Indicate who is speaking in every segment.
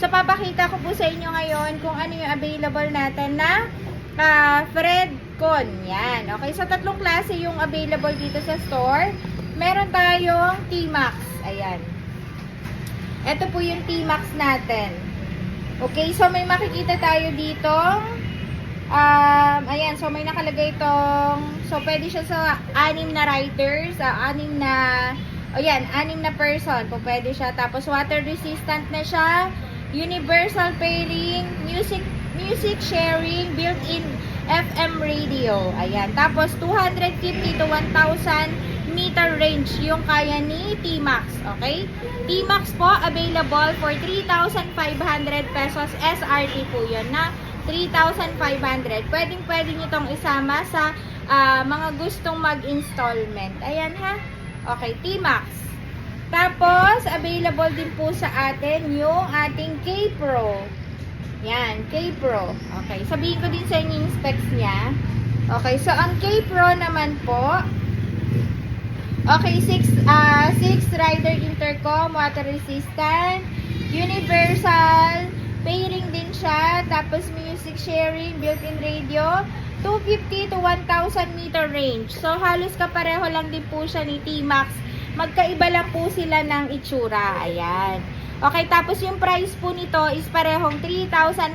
Speaker 1: So, papakita ko po sa inyo ngayon kung ano yung available natin na Fredcon. Yan. Okay, so tatlong klase yung available dito sa store. Meron tayong T-Max. Ayan. Ito po yung T-Max natin. Okay, so may makikita tayo dito. Ayan, so may nakalagay itong, so pwede siya sa 6 na riders, 6 na person, po pwede siya. Tapos water resistant na siya, universal pairing, music sharing, built-in FM radio. Ayan, tapos 250 to 1,000 meter range yung kaya ni T-Max. Okay? T-Max po available for 3,500 pesos. SRP po yun na 3,500. Pwede nyo itong isama sa mga gustong mag-installment. Ayan ha. Okay, T-Max. Tapos, available din po sa atin yung ating K-Pro. Yan, K-Pro. Okay, sabihin ko din sa inyo yung specs niya. Okay, so ang K-Pro naman po, okay, 6 rider intercom, water resistant, universal, pairing din siya, tapos music sharing, built-in radio, 250 to 1,000 meter range. So, halos kapareho lang din po siya ni T-Max. Magkaiba lang po sila ng itsura. Ayan. Okay, tapos yung price po nito is parehong 3,500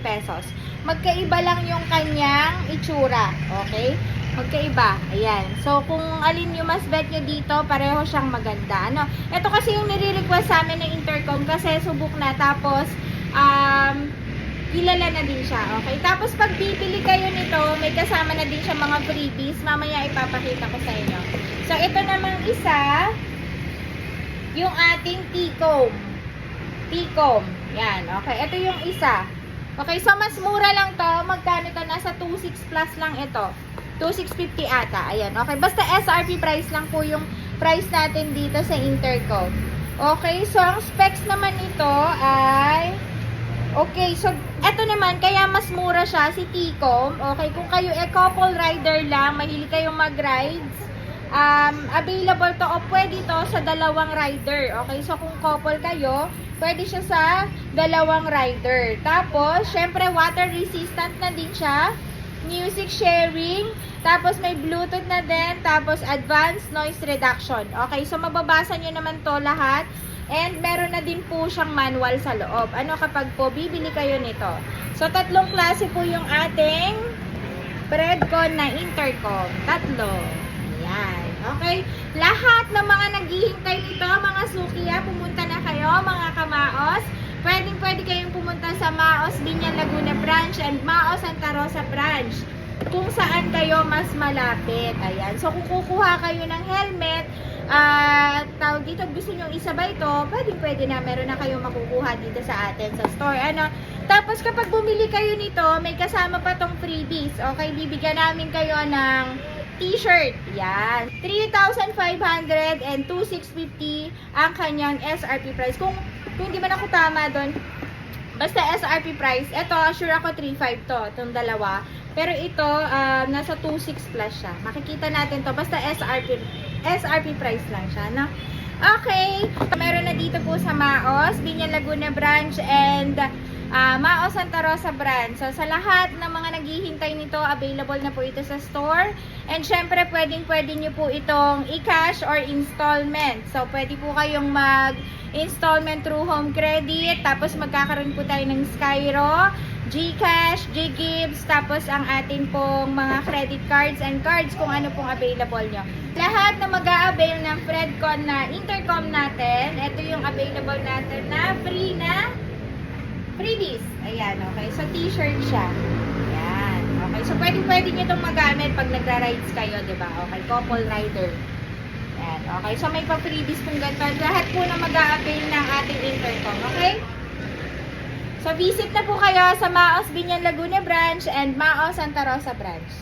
Speaker 1: pesos. Magkaiba lang yung kanyang itsura. Okay? Magkaiba. Ayan. So, kung alin yung mas bet nyo dito, pareho siyang maganda. Ano? Ito kasi yung nire-request sa amin ng intercom kasi subok na. Tapos, kilala na din siya. Okay? Tapos, pag bibili kayo nito, may kasama na din siya mga freebies. Mamaya ipapakita ko sa inyo. So, ito namang isa, yung ating T-comb. T-comb. Yan. Okay. Ito yung isa. Okay. So, mas mura lang to. Magkano to? Nasa 2,600 plus lang ito. 2,650 ata. Ayan. Okay. Basta SRP price lang po yung price natin dito sa intercom. Okay. So, ang specs naman nito ay okay. So, eto naman, kaya mas mura siya, si T-comb. Okay. Kung kayo couple rider lang, mahilig kayong mag-rides, available to o pwede to sa dalawang rider. Okay. So, kung couple kayo, pwede siya sa dalawang rider. Tapos, syempre, water resistant na din siya. Music sharing, tapos may Bluetooth na din, tapos advanced noise reduction. Okay, so mababasa nyo naman to lahat. And meron na din po siyang manual sa loob. Ano kapag po bibili kayo nito? So, tatlong klase po yung ating Fredcon na intercom. Tatlo. Ayan. Okay? Lahat ng mga naghihintay nito, mga sukiya, pumunta na kayo, mga kamaos. Pwede kayong pumunta sa Maos Binyan Laguna branch and Maos Santa Rosa branch. Kung saan kayo mas malapit. Ayan. So, kung kukuha kayo ng helmet, tawag dito, gusto nyo isabay to, pwede na. Meron na kayong makukuha dito sa atin sa store. Ano? Tapos, kapag bumili kayo nito, may kasama pa tong freebies. Okay? Bibigyan namin kayo ng t-shirt. Yan. 3,500 and 2,650 ang kanyang SRP price. Kung hindi man ako tama doon, basta SRP price, ito, sure ako 3,500 to, itong dalawa. Pero ito, nasa 2,600 plus siya. Makikita natin to, basta SRP price lang siya, no? Okay, meron na dito po sa Maos, Binyan Laguna branch and Maos Santa Rosa branch. So, sa lahat ng mga naghihintay nito, available na po ito sa store. And syempre, pwede nyo po itong i-cash or installment. So, pwede po kayong mag-installment through home credit. Tapos, magkakaroon po tayo ng Skyro, GCash, GGives, tapos ang atin pong mga credit cards and cards kung ano pong available nyo. Lahat na mag-a-avail ng Fredcon na intercom natin, ito yung available natin na freebies. Ayan, okay. So, t-shirt siya. Ayan. Okay. So, pwede nyo itong magamit pag nagra-rides kayo, diba? Okay. Couple rider. Ayan. Okay. So, may pa-freebies kung ganito. Lahat po na mag-a-avail ng ating intercom. Okay? So, visit na po kayo sa Maos Binyan Laguna branch and Maos Santa Rosa branch.